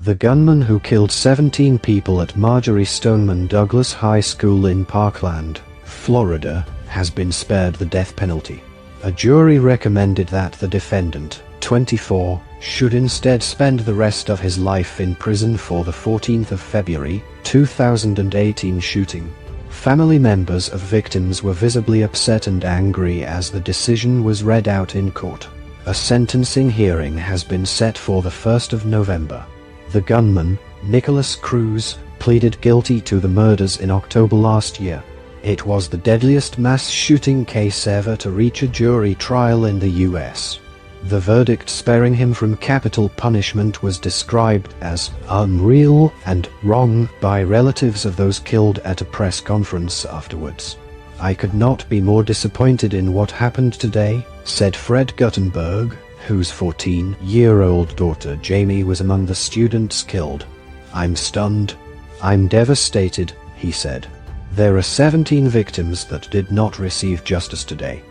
The gunman who killed 17 people at Marjory Stoneman Douglas High School in Parkland, Florida, has been spared the death penalty. A jury recommended that the defendant, 24, should instead spend the rest of his life in prison for the 14th of February, 2018 shooting. Family members of victims were visibly upset and angry as the decision was read out in court. A sentencing hearing has been set for the 1st of November. The gunman, Nicholas Cruz, pleaded guilty to the murders in October last year. It was the deadliest mass shooting case ever to reach a jury trial in the U.S. The verdict sparing him from capital punishment was described as unreal and wrong by relatives of those killed at a press conference afterwards. "I could not be more disappointed in what happened today," said Fred Guttenberg, whose 14-year-old daughter Jamie was among the students killed. "I'm stunned. I'm devastated," he said. "There are 17 victims that did not receive justice today.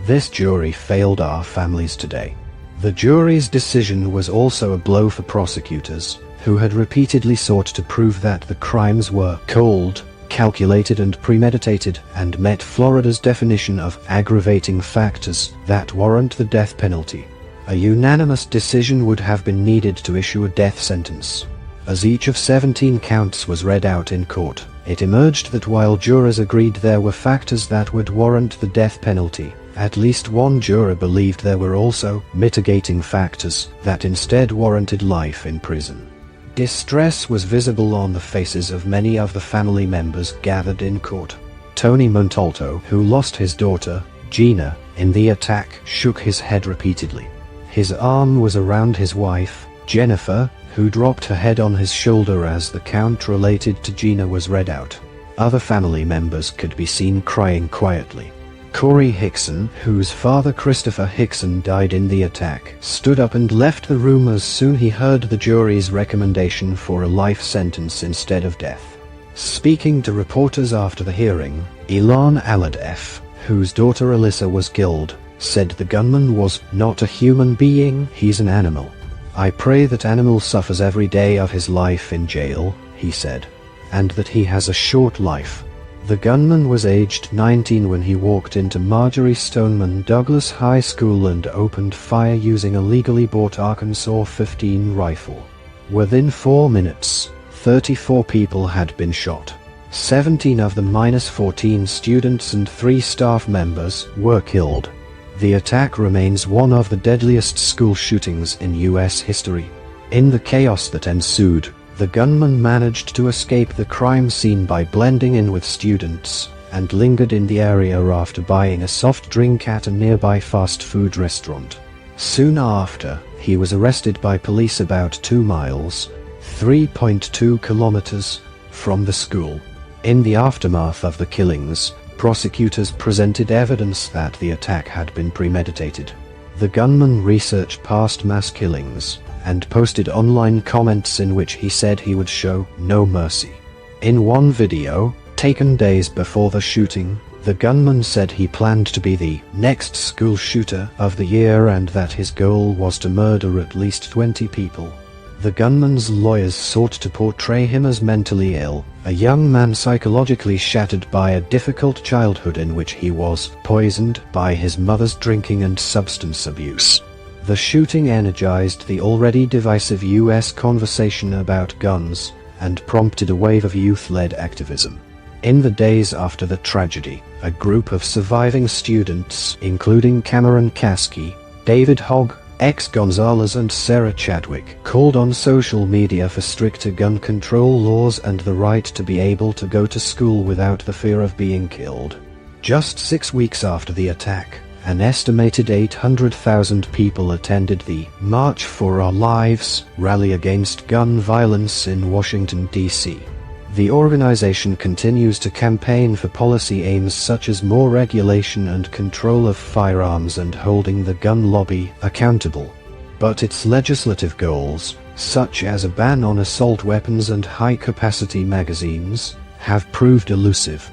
This jury failed our families today." The jury's decision was also a blow for prosecutors, who had repeatedly sought to prove that the crimes were cold, calculated and premeditated, and met Florida's definition of aggravating factors that warrant the death penalty. A unanimous decision would have been needed to issue a death sentence. As each of 17 counts was read out in court, it emerged that while jurors agreed there were factors that would warrant the death penalty, at least one juror believed there were also mitigating factors that instead warranted life in prison. Distress was visible on the faces of many of the family members gathered in court. Tony Montalto, who lost his daughter, Gina, in the attack, shook his head repeatedly. His arm was around his wife, Jennifer, who dropped her head on his shoulder as the count related to Gina was read out. Other family members could be seen crying quietly. Corey Hickson, whose father Christopher Hickson died in the attack, stood up and left the room as soon he heard the jury's recommendation for a life sentence instead of death. Speaking to reporters after the hearing, Ilan Aladef, whose daughter Alyssa was killed, said the gunman was not a human being, he's an animal. "I pray that animal suffers every day of his life in jail," he said, "and that he has a short life." The gunman was aged 19 when he walked into Marjory Stoneman Douglas High School and opened fire using a legally bought Arkansas 15 rifle. Within 4 minutes, 34 people had been shot. 17 of the -14 students and 3 staff members were killed. The attack remains one of the deadliest school shootings in U.S. history. In the chaos that ensued, the gunman managed to escape the crime scene by blending in with students, and lingered in the area after buying a soft drink at a nearby fast food restaurant. Soon after, he was arrested by police about 2 miles, 3.2 kilometers, from the school. In the aftermath of the killings, prosecutors presented evidence that the attack had been premeditated. The gunman researched past mass killings and posted online comments in which he said he would show no mercy. In one video, taken days before the shooting, the gunman said he planned to be the next school shooter of the year and that his goal was to murder at least 20 people. The gunman's lawyers sought to portray him as mentally ill, a young man psychologically shattered by a difficult childhood in which he was poisoned by his mother's drinking and substance abuse. The shooting energized the already divisive U.S. conversation about guns and prompted a wave of youth-led activism. In the days after the tragedy, a group of surviving students, including Cameron Kasky, David Hogg, X Gonzalez and Sarah Chadwick, called on social media for stricter gun control laws and the right to be able to go to school without the fear of being killed. Just 6 weeks after the attack, an estimated 800,000 people attended the March for Our Lives rally against gun violence in Washington, D.C. The organization continues to campaign for policy aims such as more regulation and control of firearms and holding the gun lobby accountable. But its legislative goals, such as a ban on assault weapons and high-capacity magazines, have proved elusive.